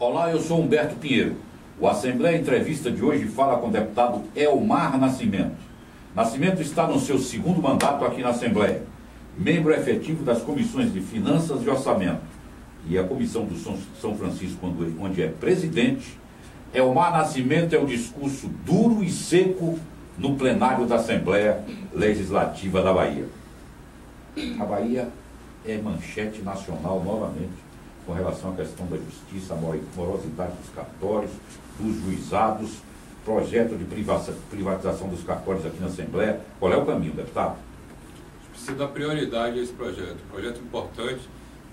Olá, eu sou Humberto Pinheiro. O Assembleia Entrevista de hoje fala com o deputado Elmar Nascimento. Nascimento está no seu segundo mandato aqui na Assembleia, membro efetivo das comissões de Finanças e Orçamento e a Comissão do São Francisco, onde é presidente. Elmar Nascimento é o discurso duro e seco no plenário da Assembleia Legislativa da Bahia. A Bahia é manchete nacional novamente com relação à questão da justiça, a morosidade dos cartórios, dos juizados, projeto de privatização dos cartórios aqui na Assembleia. Qual é o caminho, deputado? A gente precisa dar prioridade a esse projeto. Projeto importante,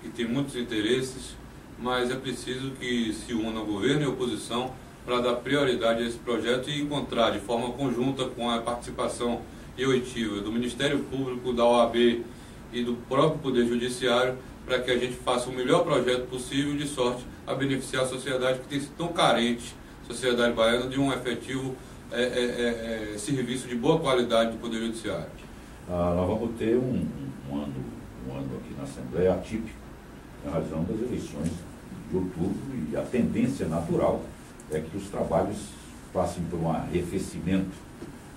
que tem muitos interesses, mas é preciso que se una o governo e a oposição para dar prioridade a esse projeto e encontrar de forma conjunta com a participação efetiva do Ministério Público, da OAB e do próprio Poder Judiciário, para que a gente faça o melhor projeto possível, de sorte a beneficiar a sociedade que tem sido tão carente, a sociedade baiana, de um efetivo serviço de boa qualidade do Poder Judiciário. Nós vamos ter um ano aqui na Assembleia atípico, em razão das eleições de outubro, e a tendência natural é que os trabalhos passem por um arrefecimento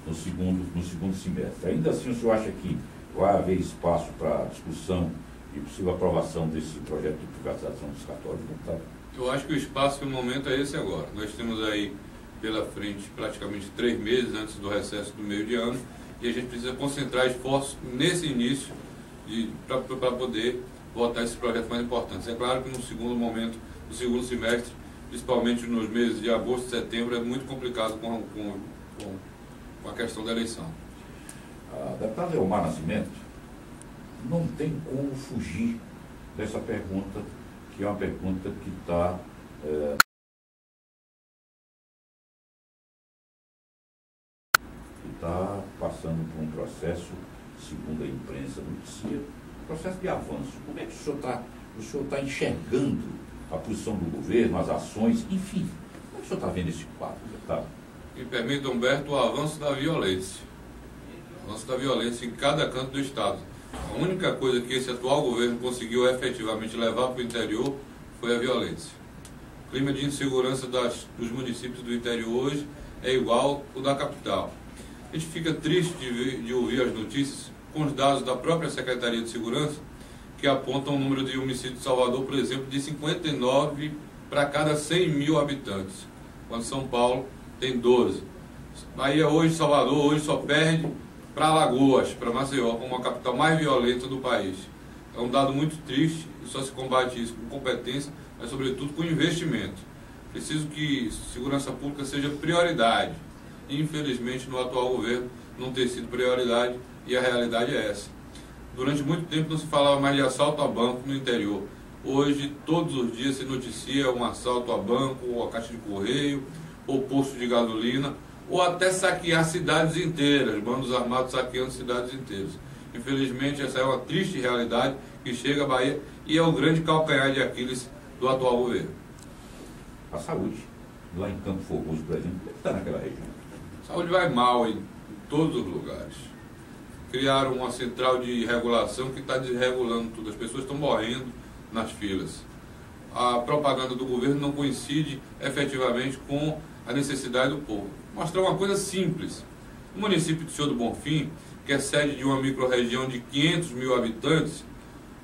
no segundo semestre. Ainda assim, o senhor acha que vai haver espaço para discussão e possível aprovação desse projeto de privatização dos cartórios, deputado? Eu acho que o espaço no momento é esse agora. Nós temos aí pela frente praticamente 3 meses antes do recesso do meio de ano, e a gente precisa concentrar esforços nesse início para poder votar esses projetos mais importantes. É claro que no segundo momento, no segundo semestre, principalmente nos meses de agosto e setembro, é muito complicado com a questão da eleição. Deputado Elmar Nascimento, não tem como fugir dessa pergunta, que é uma pergunta que está passando por um processo, segundo a imprensa noticia, processo de avanço. Como é que o senhor está enxergando a posição do governo, as ações, enfim, como é que o senhor está vendo esse quadro, deputado? Me permita, Humberto, o avanço da violência. O avanço da violência em cada canto do Estado. A única coisa que esse atual governo conseguiu efetivamente levar para o interior foi a violência. O clima de insegurança dos municípios do interior hoje é igual ao da capital. A gente fica triste de ouvir as notícias com os dados da própria Secretaria de Segurança, que apontam o número de homicídios de Salvador, por exemplo, de 59 para cada 100 mil habitantes, quando São Paulo tem 12. Bahia hoje, Salvador hoje só perde para Alagoas, para Maceió, como a capital mais violenta do país. É um dado muito triste, e só se combate isso com competência, mas sobretudo com investimento. Preciso que segurança pública seja prioridade. Infelizmente, no atual governo, não tem sido prioridade, e a realidade é essa. Durante muito tempo não se falava mais de assalto a banco no interior. Hoje, todos os dias se noticia um assalto a banco, ou a caixa de correio, ou posto de gasolina, ou até saquear cidades inteiras, bandos armados saqueando cidades inteiras. Infelizmente, essa é uma triste realidade que chega à Bahia e é o grande calcanhar de Aquiles do atual governo. A saúde, lá em Campo Formoso, por exemplo, como está naquela região? A saúde vai mal em todos os lugares. Criaram uma central de regulação que está desregulando tudo. As pessoas estão morrendo nas filas. A propaganda do governo não coincide efetivamente com a necessidade do povo. Mostrar uma coisa simples. No município de Senhor do Bonfim, que é sede de uma microrregião de 500 mil habitantes,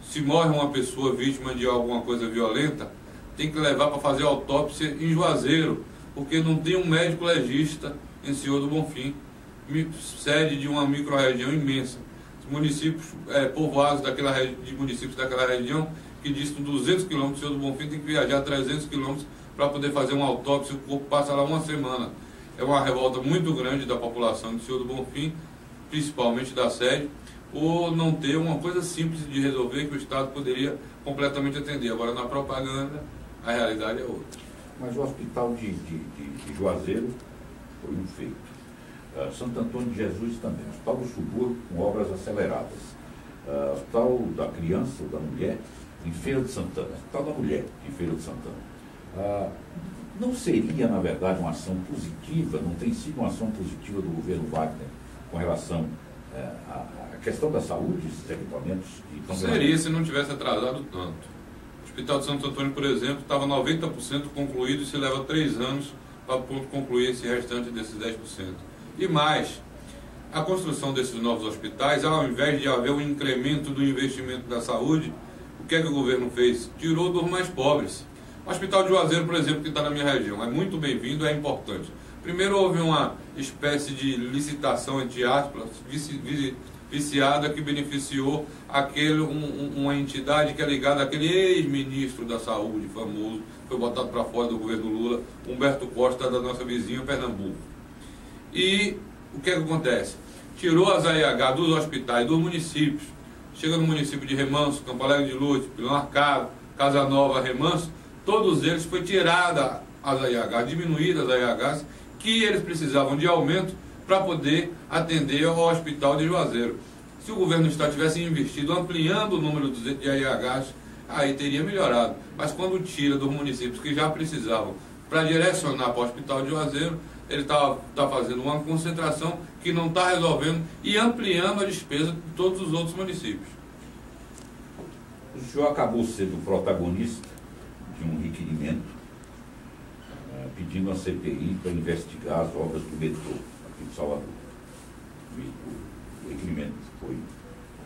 se morre uma pessoa vítima de alguma coisa violenta, tem que levar para fazer autópsia em Juazeiro, porque não tem um médico legista em Senhor do Bonfim, sede de uma microrregião imensa. Os municípios povoados de municípios daquela região, que distam 200 quilômetros de Senhor do Bonfim, tem que viajar 300 quilômetros para poder fazer uma autópsia, o corpo passa lá uma semana. É uma revolta muito grande da população de Senhor do Bonfim, principalmente da sede, ou não ter uma coisa simples de resolver que o Estado poderia completamente atender. Agora, na propaganda, a realidade é outra. Mas o hospital de Juazeiro foi um feito. Santo Antônio de Jesus também. Hospital do Subúrbio com obras aceleradas. Hospital da Criança ou da Mulher em Feira de Santana. Hospital da Mulher em Feira de Santana. Não seria, na verdade, uma ação positiva, não tem sido uma ação positiva do governo Wagner com relação à questão da saúde, esses equipamentos que estão... Seria se não tivesse atrasado tanto. Os Hospital de Santo Antônio, por exemplo, estava 90% concluído e se leva 3 anos para concluir esse restante desses 10%. E mais, a construção desses novos hospitais, ao invés de haver um incremento do investimento da saúde, o que é que o governo fez? Tirou dos mais pobres. O Hospital de Juazeiro, por exemplo, que está na minha região, é muito bem-vindo, é importante. Primeiro houve uma espécie de licitação, entre aspas, viciada, que beneficiou uma entidade que é ligada àquele ex-ministro da Saúde famoso, foi botado para fora do governo Lula, Humberto Costa, da nossa vizinha Pernambuco. E o que é que acontece? Tirou as AIH dos hospitais, dos municípios. Chega no município de Remanso, Campo Alegre de Lourdes, Pilão Arcado, Casa Nova, Remanso, todos eles foi tirada as AIH, diminuídas as AIHs, que eles precisavam de aumento para poder atender ao Hospital de Juazeiro. Se o governo do estado tivesse investido ampliando o número de AIHs, aí teria melhorado. Mas quando tira dos municípios que já precisavam para direcionar para o Hospital de Juazeiro, ele está fazendo uma concentração que não está resolvendo e ampliando a despesa de todos os outros municípios. O senhor acabou sendo protagonista de um requerimento pedindo a CPI para investigar as obras do metrô aqui de Salvador. O requerimento foi,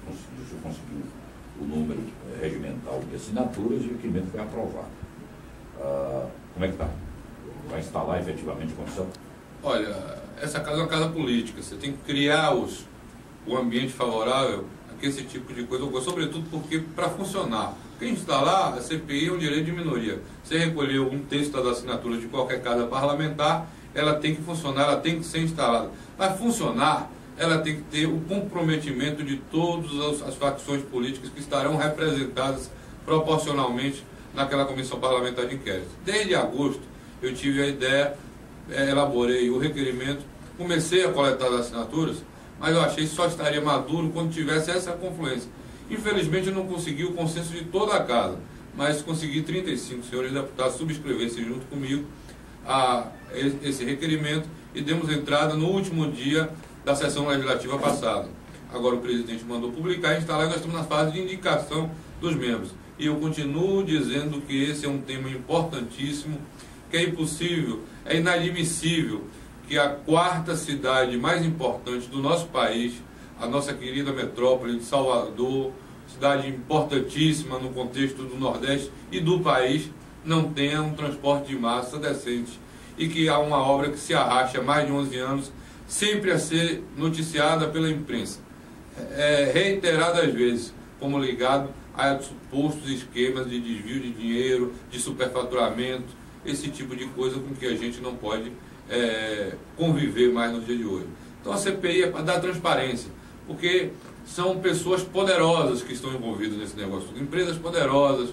o senhor conseguiu o número regimental de assinaturas e o requerimento foi aprovado. Como é que está? Vai instalar efetivamente condição? Olha, essa casa é uma casa política, você tem que criar o ambiente favorável a que esse tipo de coisa ocorra, sobretudo porque para funcionar. Quem instalar a CPI é um direito de minoria. Você recolheu um terço das assinaturas de qualquer casa parlamentar, ela tem que funcionar, ela tem que ser instalada. Para funcionar, ela tem que ter o comprometimento de todas as facções políticas que estarão representadas proporcionalmente naquela comissão parlamentar de inquérito. Desde agosto, eu tive a ideia, elaborei o requerimento, comecei a coletar as assinaturas, mas eu achei que só estaria maduro quando tivesse essa confluência. Infelizmente, eu não consegui o consenso de toda a casa, mas consegui 35 senhores deputados subscrevessem junto comigo esse requerimento e demos entrada no último dia da sessão legislativa passada. Agora o presidente mandou publicar e instalar e nós estamos na fase de indicação dos membros. E eu continuo dizendo que esse é um tema importantíssimo, que é impossível, é inadmissível que a 4ª cidade mais importante do nosso país, a nossa querida metrópole de Salvador, cidade importantíssima no contexto do Nordeste e do país, não tenha um transporte de massa decente e que há uma obra que se arrasta há mais de 11 anos, sempre a ser noticiada pela imprensa, reiteradas vezes, como ligado a supostos esquemas de desvio de dinheiro, de superfaturamento, esse tipo de coisa com que a gente não pode conviver mais no dia de hoje. Então a CPI é para dar transparência, porque são pessoas poderosas que estão envolvidas nesse negócio, empresas poderosas,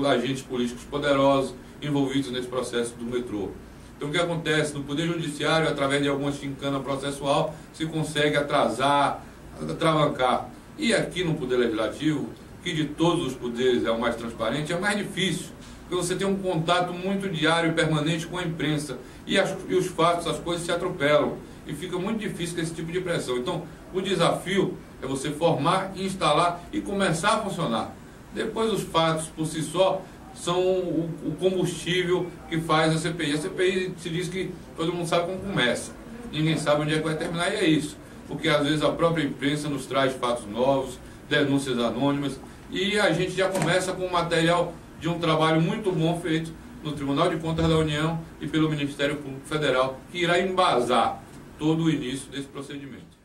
agentes políticos poderosos envolvidos nesse processo do metrô. Então o que acontece? No Poder Judiciário, através de alguma chincana processual, se consegue atrasar, atravancar. E aqui no Poder Legislativo, que de todos os poderes é o mais transparente, é mais difícil, porque você tem um contato muito diário e permanente com a imprensa, e os fatos, as coisas se atropelam, e fica muito difícil com esse tipo de pressão. Então, o desafio é você formar, instalar e começar a funcionar. Depois os fatos, por si só, são o combustível que faz a CPI. A CPI se diz que todo mundo sabe como começa, ninguém sabe onde é que vai terminar, e é isso. Porque às vezes a própria imprensa nos traz fatos novos, denúncias anônimas, e a gente já começa com o material de um trabalho muito bom feito no Tribunal de Contas da União e pelo Ministério Público Federal, que irá embasar todo o início desse procedimento.